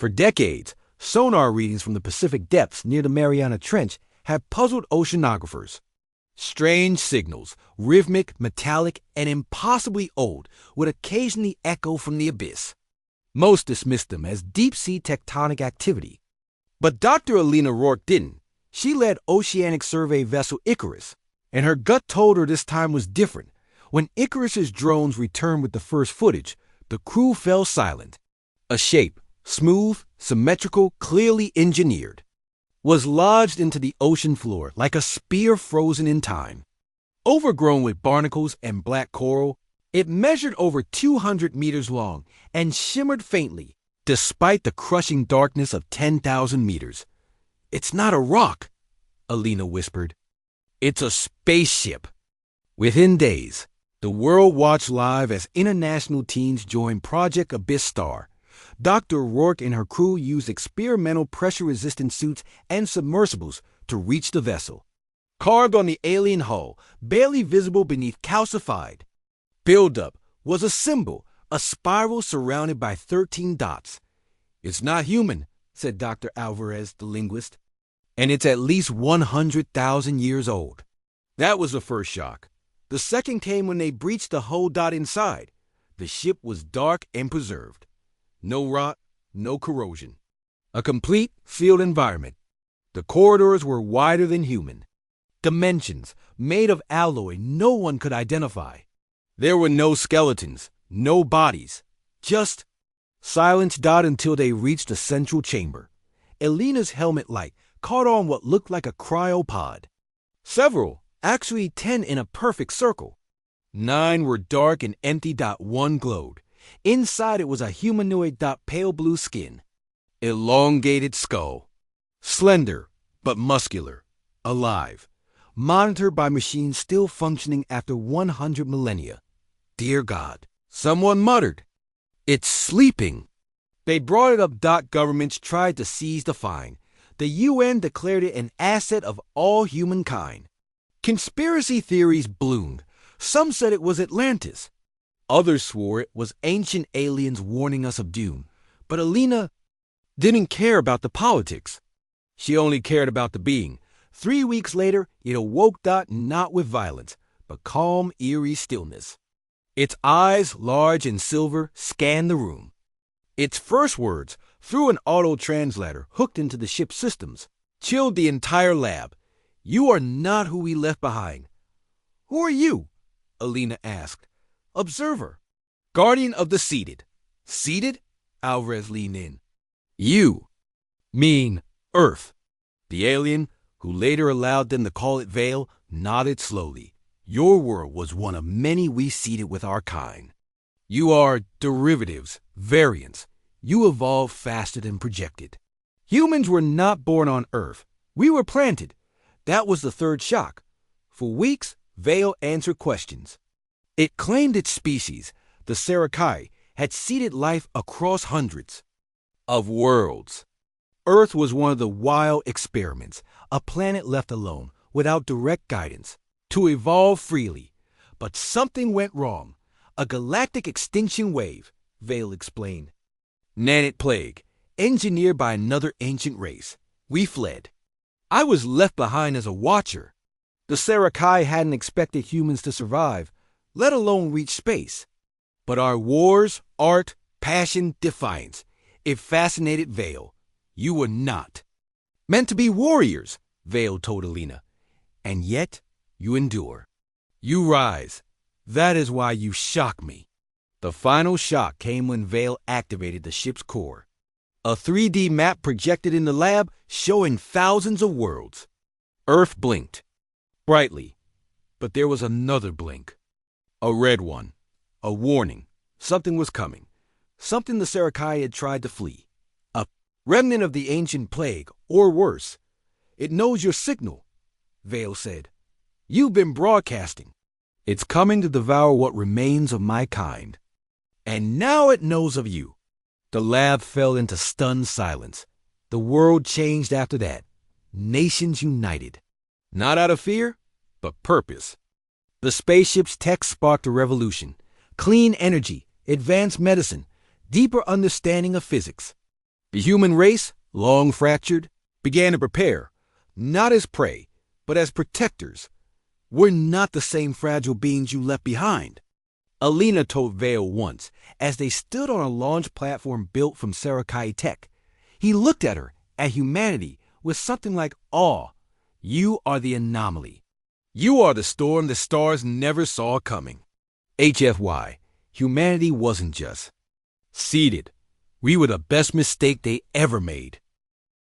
For decades, sonar readings from the Pacific depths near the Mariana Trench have puzzled oceanographers. Strange signals, rhythmic, metallic, and impossibly old, would occasionally echo from the abyss. Most dismissed them as deep-sea tectonic activity. But Dr. Alina Rourke didn't. She led Oceanic Survey vessel Icarus, and her gut told her this time was different. When Icarus's drones returned with the first footage, the crew fell silent. A shape, smooth, symmetrical, clearly engineered, was lodged into the ocean floor like a spear frozen in time. Overgrown with barnacles and black coral, it measured over 200 meters long and shimmered faintly, despite the crushing darkness of 10,000 meters. "It's not a rock," Alina whispered. "It's a spaceship." Within days, the world watched live as international teams joined Project Abyss Star. Dr. Rourke and her crew used experimental pressure-resistant suits and submersibles to reach the vessel. Carved on the alien hull, barely visible beneath calcified buildup, was a symbol, a spiral surrounded by 13 dots. "It's not human," said Dr. Alvarez, the linguist, "and it's at least 100,000 years old." That was the first shock. The second came when they breached the hull dot inside. The ship was dark and preserved. No rot, no corrosion. A complete field environment. The corridors were wider than human. Dimensions, made of alloy no one could identify. There were no skeletons, no bodies. Just silence dot until they reached the central chamber. Alina's helmet light caught on what looked like a cryopod. Several, actually 10 in a perfect circle. 9 were dark and empty. 1 glowed. Inside it was a humanoid. Pale blue skin. Elongated skull. Slender, but muscular. Alive. Monitored by machines still functioning after 100 millennia. Dear God, someone muttered. "It's sleeping." They brought it up. Governments tried to seize the find. The UN declared it an asset of all humankind. Conspiracy theories bloomed. Some said it was Atlantis. Others swore it was ancient aliens warning us of doom. But Alina didn't care about the politics. She only cared about the being. 3 weeks later, it awoke. Not with violence, but calm, eerie stillness. Its eyes, large and silver, scanned the room. Its first words, through an auto-translator hooked into the ship's systems, chilled the entire lab. "You are not who we left behind." "Who are you?" Alina asked. "Observer. Guardian of the seated." "Seated?" Alvarez leaned in. "You mean Earth." The alien, who later allowed them to call it Vale, nodded slowly. "Your world was one of many we seeded with our kind. You are derivatives, variants. You evolved faster than projected. Humans were not born on Earth. We were planted. That was the third shock. For weeks, Vale answered questions. It claimed its species, the Sarakai, had seeded life across hundreds of worlds. Earth was one of the wild experiments, a planet left alone, without direct guidance, to evolve freely. But something went wrong. A galactic extinction wave, Vale explained. Nanite plague, engineered by another ancient race. We fled. I was left behind as a watcher. The Sarakai hadn't expected humans to survive, let alone reach space. But our wars, art, passion, defiance, it fascinated Vale. You were not meant to be warriors, Vale told Alina. And yet, you endure. You rise. That is why you shock me. The final shock came when Vale activated the ship's core. A 3D map projected in the lab showing thousands of worlds. Earth blinked brightly, but there was another blink. A red one. A warning. Something was coming. Something the Sarakai had tried to flee. A remnant of the ancient plague, or worse. It knows your signal, Vale said. You've been broadcasting. It's coming to devour what remains of my kind. And now it knows of you. The lab fell into stunned silence. The world changed after that. Nations united. Not out of fear, but purpose. The spaceship's tech sparked a revolution. Clean energy, advanced medicine, deeper understanding of physics. The human race, long fractured, began to prepare, not as prey, but as protectors. We're not the same fragile beings you left behind, Alina told Vale once, as they stood on a launch platform built from Sarakai tech. He looked at her, at humanity, with something like awe. You are the anomaly. You are the storm the stars never saw coming. HFY, humanity wasn't just seeded. We were the best mistake they ever made.